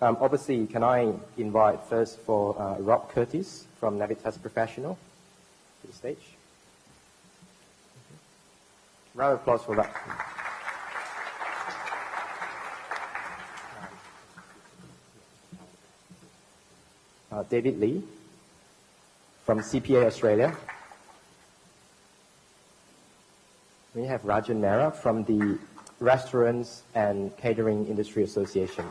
Obviously, can I invite first for Rob Curtis from Navitas Professional to the stage? Round of applause for Rob. David Lee from CPA Australia. We have Rajan Mehra from the Restaurants and Catering Industry Association.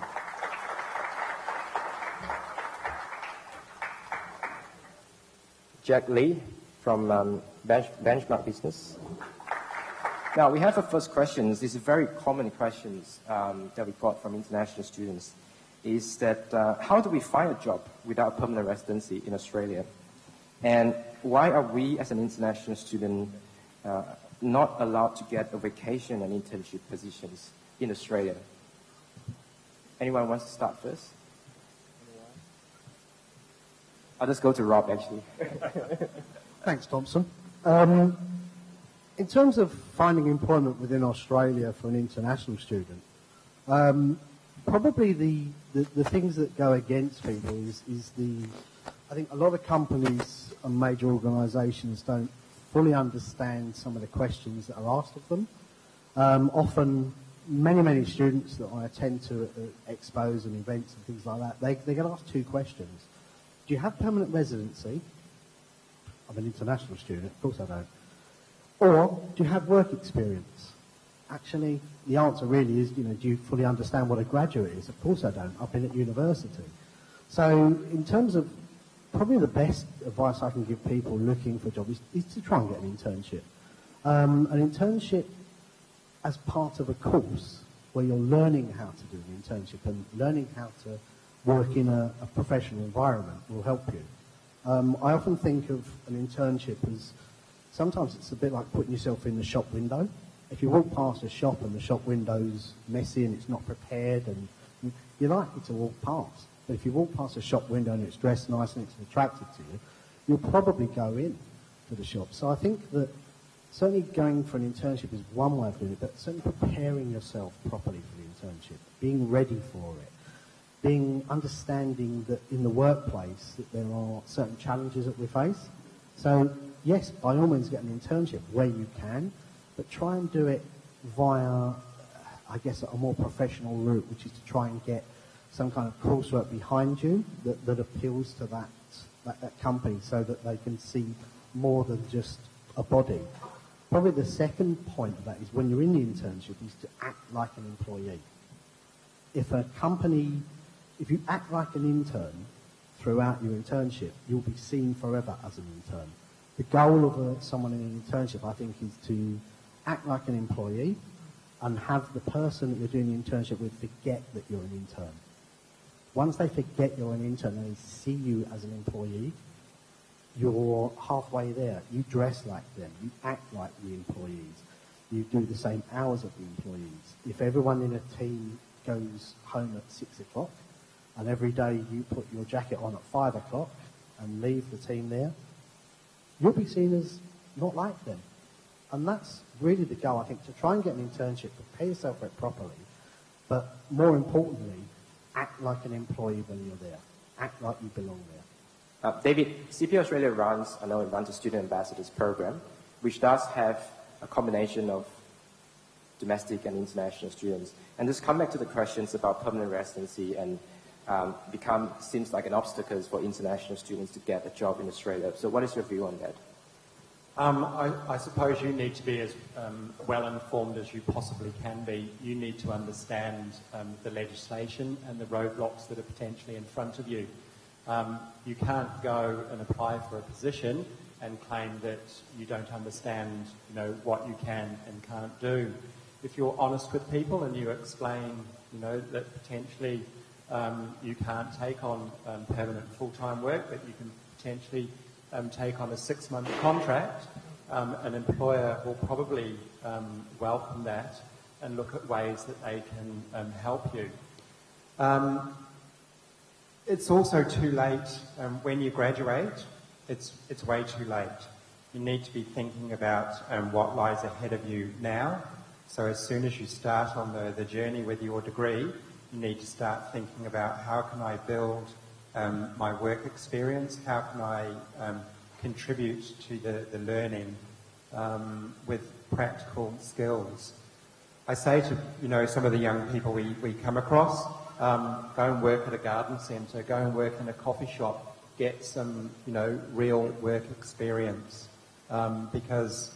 Jack Lee from Benchmark Business. Now, we have a first question. These are very common questions that we got from international students. Is that how do we find a job without permanent residency in Australia? And why are we, as an international student, not allowed to get a vacation and internship positions in Australia? Anyone wants to start first? I'll just go to Rob, actually. Thanks, Thompson. In terms of finding employment within Australia for an international student, probably the things that go against people is I think a lot of companies and major organisations don't fully understand some of the questions that are asked of them. Often, many students that I attend to at expos and events and things like that, they get asked two questions. Do you have permanent residency? I'm an international student, of course I don't. Or, do you have work experience? Actually, the answer really is, do you fully understand what a graduate is? Of course I don't. I've been at university. So, in terms of probably the best advice I can give people looking for a job is to try and get an internship. An internship as part of a course where you're learning how to do an internship and learning how to work in a professional environment will help you. I often think of an internship as sometimes it's a bit like putting yourself in the shop window. If you walk past a shop and the shop window's messy and it's not prepared and you're likely to walk past. But if you walk past a shop window and it's dressed nice and it's attractive to you, you'll probably go in to the shop. So I think that certainly going for an internship is one way of doing it, but certainly preparing yourself properly for the internship, being ready for it, being understanding that in the workplace that there are certain challenges that we face. So yes, by all means get an internship where you can, but try and do it via, I guess, a more professional route, which is to try and get some kind of coursework behind you that appeals to that company so that they can see more than just a body. Probably the second point of that is when you're in the internship is to act like an employee. If you act like an intern throughout your internship, you'll be seen forever as an intern. The goal of someone in an internship, I think, is to act like an employee and have the person that you're doing the internship with forget that you're an intern. Once they forget you're an intern and they see you as an employee, you're halfway there. You dress like them. You act like the employees. You do the same hours of the employees. If everyone in a team goes home at 6 o'clock and every day you put your jacket on at 5 o'clock and leave the team there, you'll be seen as not like them. And that's really the goal, I think, to try and get an internship, prepare yourself for it properly, but more importantly, act like an employee when you're there. Act like you belong there. David, CPA Australia runs a student ambassadors program, which does have a combination of domestic and international students. And just come back to the questions about permanent residency and seems like an obstacle for international students to get a job in Australia. So what is your view on that? I suppose you need to be as well informed as you possibly can be. You need to understand the legislation and the roadblocks that are potentially in front of you. You can't go and apply for a position and claim that you don't understand, what you can and can't do. If you're honest with people and you explain, that potentially you can't take on permanent full-time work, but you can potentially take on a 6-month contract, an employer will probably welcome that and look at ways that they can help you. It's also too late when you graduate. It's way too late. You need to be thinking about what lies ahead of you now. So as soon as you start on the journey with your degree, you need to start thinking about how can I build my work experience, how can I contribute to the learning with practical skills. I say to some of the young people we come across, go and work at a garden centre, go and work in a coffee shop, get some real work experience, because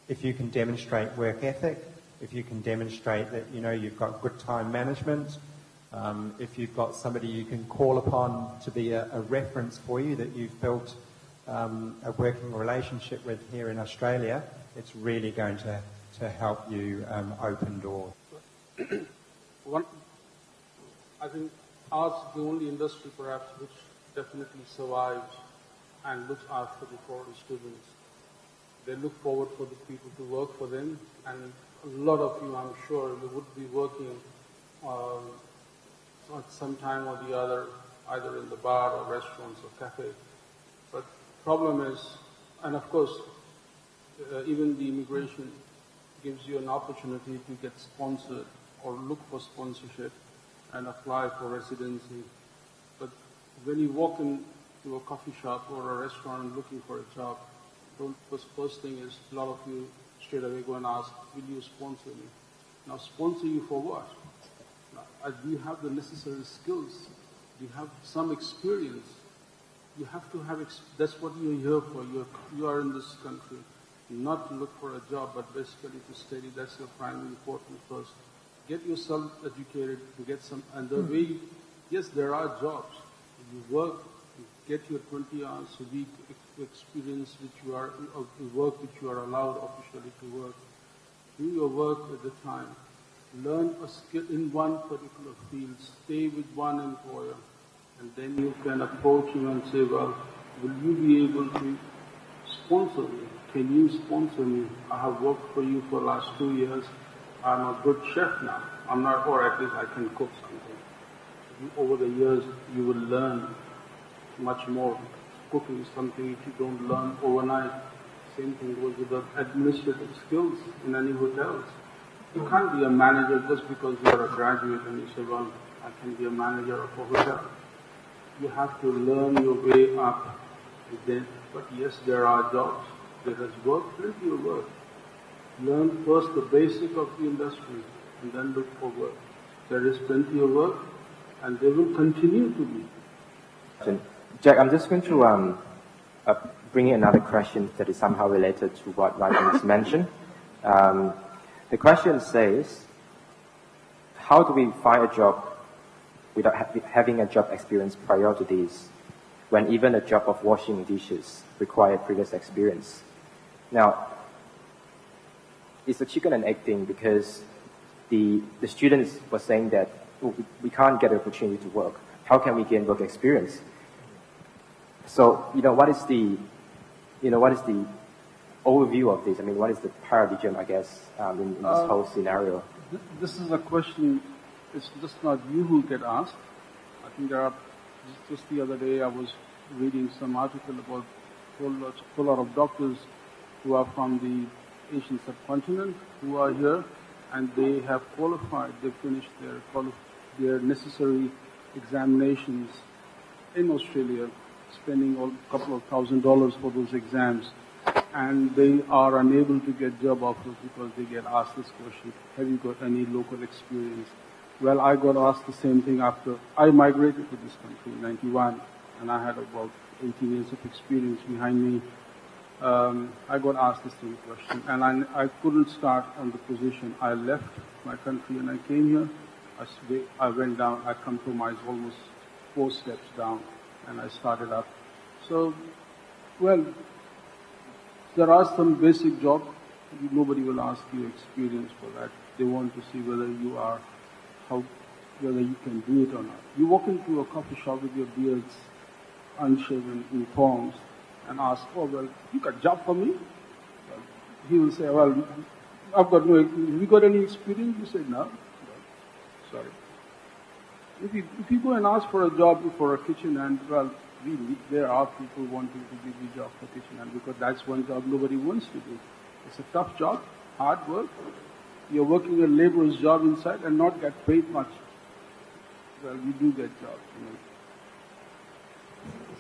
if you can demonstrate work ethic, if you can demonstrate that you've got good time management, if you've got somebody you can call upon to be a reference for you that you've built a working relationship with here in Australia, it's really going to help you open doors. I think ours is the only industry perhaps which definitely survives and looks after the foreign students. They look forward for the people to work for them, and a lot of you, I'm sure, you would be working at some time or the other, either in the bar or restaurants or cafes. But the problem is, and of course, even the immigration gives you an opportunity to get sponsored or look for sponsorship and apply for residency. But when you walk into a coffee shop or a restaurant looking for a job, the first thing is a lot of you straight away go and ask, will you sponsor me? Now, sponsor you for what? Now, do you have the necessary skills? Do you have some experience? You have to have, that's what you're here for. You are in this country, not to look for a job, but basically to study. That's your primary important first. Get yourself educated, to get some, and the way, yes, there are jobs. You work, you get your 20 hours a week experience, work which you are allowed officially to work. Do your work at the time. Learn a skill in one particular field. Stay with one employer. And then you can approach him and say, well, will you be able to sponsor me? Can you sponsor me? I have worked for you for the last 2 years. I'm a good chef now. I'm not, or at least I can cook something. Over the years, you will learn much more. Cooking is something which you don't learn overnight. Same thing goes with the administrative skills in any hotels. You can't be a manager just because you are a graduate and you say, well, I can be a manager of a hotel. You have to learn your way up. But yes, there are jobs. There is work, plenty of work. Learn first the basic of the industry and then look for work. There is plenty of work and there will continue to be. Jack, I'm just going to bring in another question that is somehow related to what Ryan has mentioned. The question says, how do we find a job without having a job experience prior to this, when even a job of washing dishes required previous experience? Now, it's a chicken and egg thing, because the students were saying that we can't get an opportunity to work. How can we gain work experience? So, what is the overview of this? I mean, what is the paradigm, I guess, in this whole scenario? This is a question, it's just not you who get asked. I think there are, just the other day I was reading some article about a whole lot of doctors who are from the Asian subcontinent who are here, and they have qualified, they finished their necessary examinations in Australia, spending a couple of $1,000s for those exams, and they are unable to get job offers because they get asked this question, have you got any local experience? Well, I got asked the same thing after I migrated to this country in 91, and I had about 18 years of experience behind me. I got asked the same question, and I couldn't start on the position. I left my country and I came here. I went down, I compromised almost 4 steps down, and I started up. So, well, there are some basic jobs. Nobody will ask you experience for that. They want to see whether you are, whether you can do it or not. You walk into a coffee shop with your beards unshaven in thongs and ask, oh, well, you got a job for me? Well, he will say, well, I've got no, have you got any experience? You say, no. Well, sorry. If you go and ask for a job for a kitchen hand, well, really, there are people wanting to give you a job for kitchen hand, because that's one job nobody wants to do. It's a tough job, hard work. You're working a laborer's job inside and not get paid much. well, you do get jobs.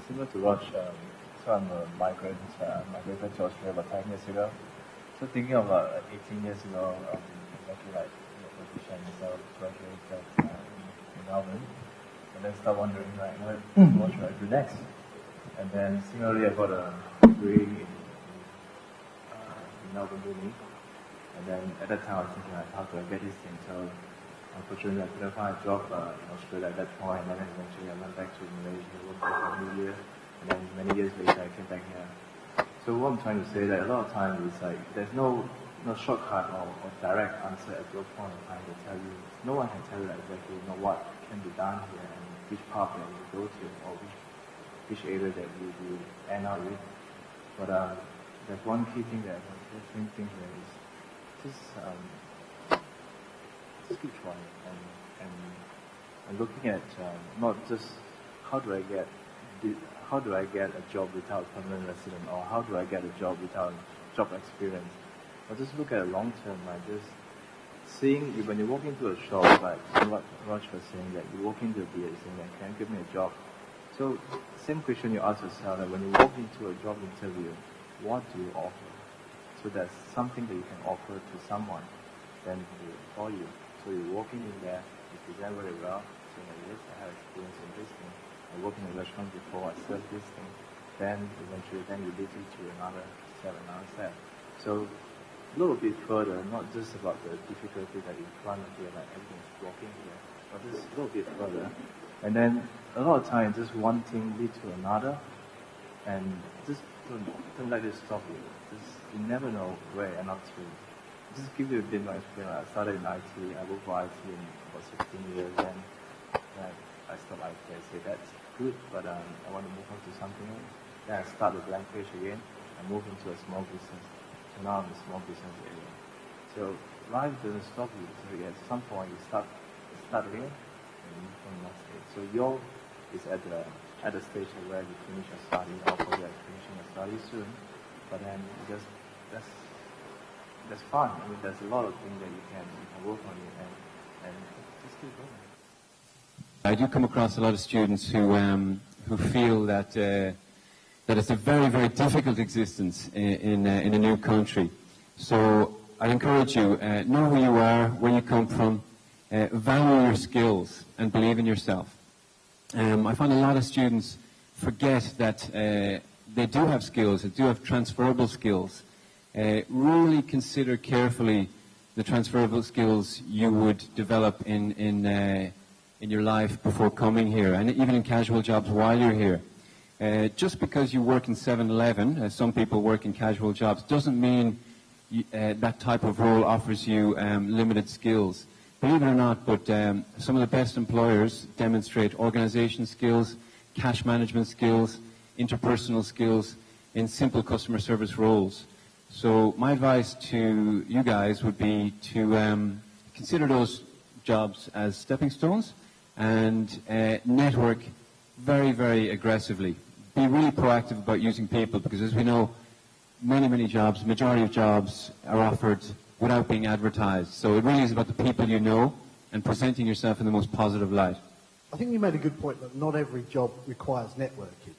Similar to Raj, so I'm a migrant. Migrated to Australia about 10 years ago. So thinking of 18 years ago, exactly like your position, so graduated in Melbourne, and then start wondering like, what should I do next? And then similarly, I got a degree in Melbourne Uni, and then at that time I was thinking like, how do I get this thing? So unfortunately, I couldn't find a job in Australia at that point, and then eventually I went back to Malaysia, worked there for a New Year, and then many years later I came back here. So what I'm trying to say that a lot of times is like there's no shortcut or direct answer at your point of time to tell you. No one can tell you like exactly what can be done here and which path that you go to or which area that you end up with. But there's one key thing that I think here is just keep trying and looking at not just how do I get a job without permanent resident, or how do I get a job without job experience, but just look at a long term, like just seeing when you walk into a shop, like what Raj was saying, that you walk into a BA saying that can you give me a job. So same question you ask yourself, that when you walk into a job interview, what do you offer? So there's something that you can offer to someone, then they will call you. So you're walking in there, you present very well, saying that yes, I have experience in this thing. I worked in a restaurant before, I served this thing. Then eventually, you lead it to another step. So a little bit further, not just about the difficulty that in front of you, like everything's blocking here, but just a little bit further. And then a lot of times, just one thing lead to another, and just don't let it stop you. You never know where you end up to. Just give you a bit more experience. I started in IT. I worked for IT in about 16 years, and I stopped IT. I say that's good, but I want to move on to something else. Then I start a blank page again. I move into a small business. So now I'm a small business area. So life doesn't stop you. So at some point you start again and move on the next stage. So your is at the stage where you finish your study, or probably finishing your study soon. But then that's fun. I mean, there's a lot of things that you can work on it and just keep going. I do come across a lot of students who feel that it's a very, very difficult existence in a new country. So I encourage you, know who you are, where you come from, value your skills and believe in yourself. I find a lot of students forget that they do have skills, they do have transferable skills. Really consider carefully the transferable skills you would develop in your life before coming here, and even in casual jobs while you're here. Just because you work in 7-Eleven, as some people work in casual jobs, doesn't mean that type of role offers you limited skills. Believe it or not, but some of the best employers demonstrate organization skills, cash management skills, interpersonal skills in simple customer service roles. So my advice to you guys would be to consider those jobs as stepping stones and network very, very aggressively. Be really proactive about using people, because as we know, many jobs, majority of jobs are offered without being advertised. So it really is about the people you know and presenting yourself in the most positive light. I think you made a good point that not every job requires networking,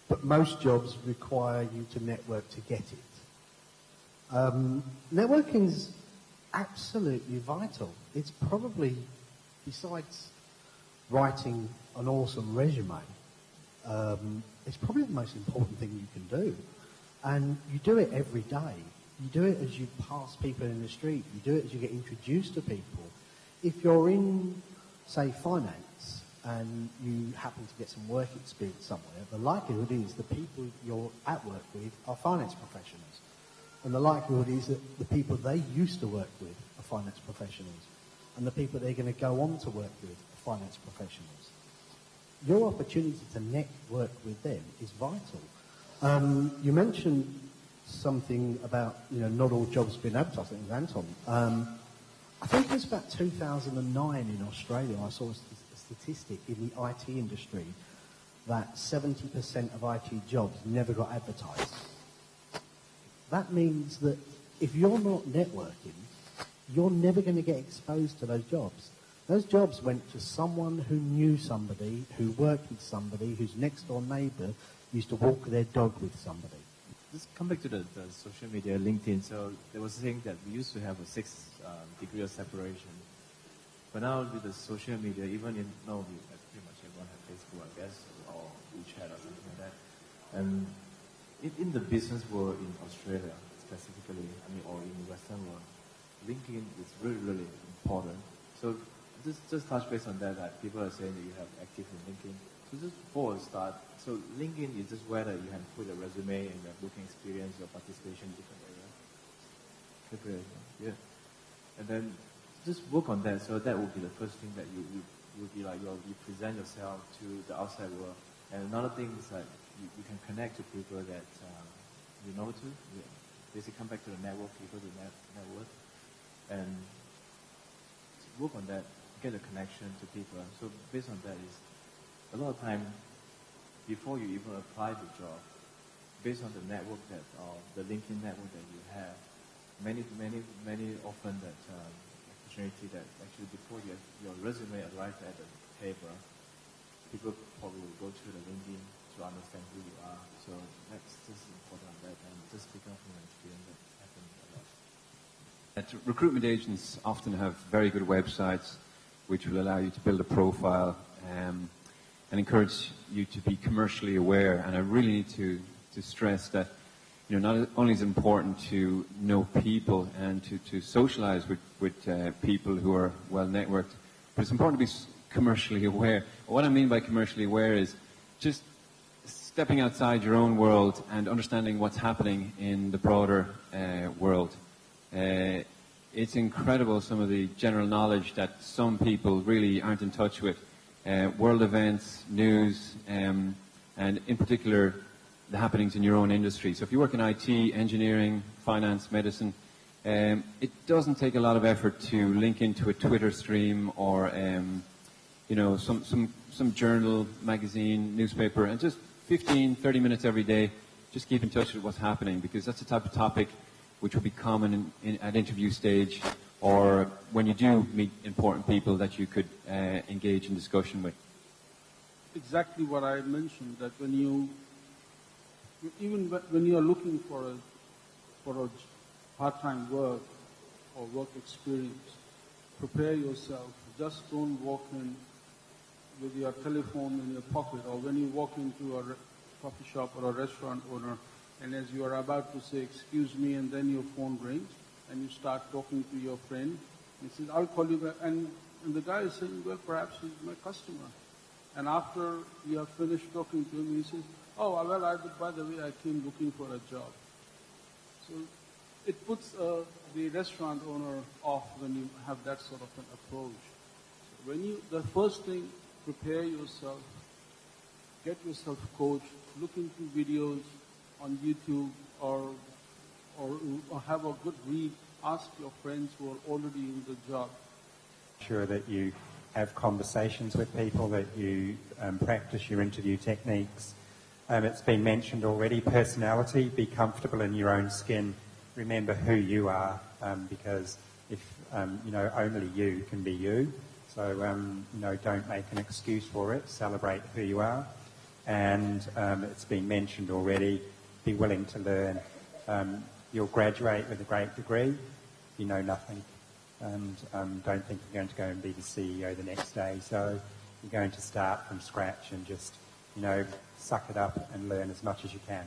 but most jobs require you to network to get it. Networking's absolutely vital. It's probably, besides writing an awesome resume, it's probably the most important thing you can do. And you do it every day. You do it as you pass people in the street. You do it as you get introduced to people. If you're in, say, finance, and you happen to get some work experience somewhere, the likelihood is the people you're at work with are finance professionals. And the likelihood is that the people they used to work with are finance professionals. And the people they're going to go on to work with are finance professionals. Your opportunity to network with them is vital. You mentioned something about, not all jobs being advertised. I think it was Anton. I think it was about 2009 in Australia, I saw a statistic in the IT industry that 70% of IT jobs never got advertised. That means that if you're not networking, you're never going to get exposed to those jobs. Those jobs went to someone who knew somebody, who worked with somebody, whose next door neighbour used to walk their dog with somebody. Just come back to the social media, LinkedIn. So there was a thing that we used to have a 6 degree of separation. But now with the social media, even in, pretty much everyone has Facebook, I guess, or WeChat or something like that. And in the business world in Australia, specifically, or in the Western world, LinkedIn is really, really important. So just touch base on that people are saying that you have active in LinkedIn. So just before we start, so LinkedIn is just where that you can put a resume and your working experience, your participation in different areas. Yeah. And then just work on that. So that would be the first thing that you would be like, you present yourself to the outside world. And another thing is that you can connect to people that you know to. Yeah. Basically come back to the network, people to network. And work on that, get a connection to people. So based on that is, a lot of time, before you even apply the job, based on the network that, the LinkedIn network that you have, many often that opportunity that actually before your resume arrives at the table, people probably will go to the LinkedIn to understand who you are. So that's just important on that, and just speak up from an experience that happened a lot. Recruitment agents often have very good websites which will allow you to build a profile and encourage you to be commercially aware. And I really need to stress that, not only is it important to know people and to socialize with people who are well networked, but it's important to be commercially aware. What I mean by commercially aware is just stepping outside your own world and understanding what's happening in the broader world. It's incredible some of the general knowledge that some people really aren't in touch with. World events, news, and in particular the happenings in your own industry. So if you work in IT, engineering, finance, medicine, it doesn't take a lot of effort to link into a Twitter stream or some journal, magazine, newspaper, and just 15, 30 minutes every day, just keep in touch with what's happening, because that's the type of topic which will be common at interview stage, or when you do meet important people that you could engage in discussion with. Exactly what I mentioned, that when you are looking for a part-time work or work experience, prepare yourself. Just don't walk in with your telephone in your pocket, or when you walk into a coffee shop or a restaurant owner, and as you are about to say, "Excuse me," and then your phone rings, and you start talking to your friend, and he says, "I'll call you back," and the guy is saying, "Well, perhaps he's my customer." And after you have finished talking to him, he says, "Oh, well, by the way, I came looking for a job." So it puts the restaurant owner off when you have that sort of an approach. So the first thing, prepare yourself, get yourself coached, look into videos on YouTube, or have a good read, ask your friends who are already in the job. Sure that you have conversations with people, that you practice your interview techniques. It's been mentioned already, personality, be comfortable in your own skin, remember who you are, because if, only you can be you. So, don't make an excuse for it, celebrate who you are. And it's been mentioned already, be willing to learn. You'll graduate with a great degree, you know nothing. And don't think you're going to go and be the CEO the next day. So you're going to start from scratch and just, suck it up and learn as much as you can.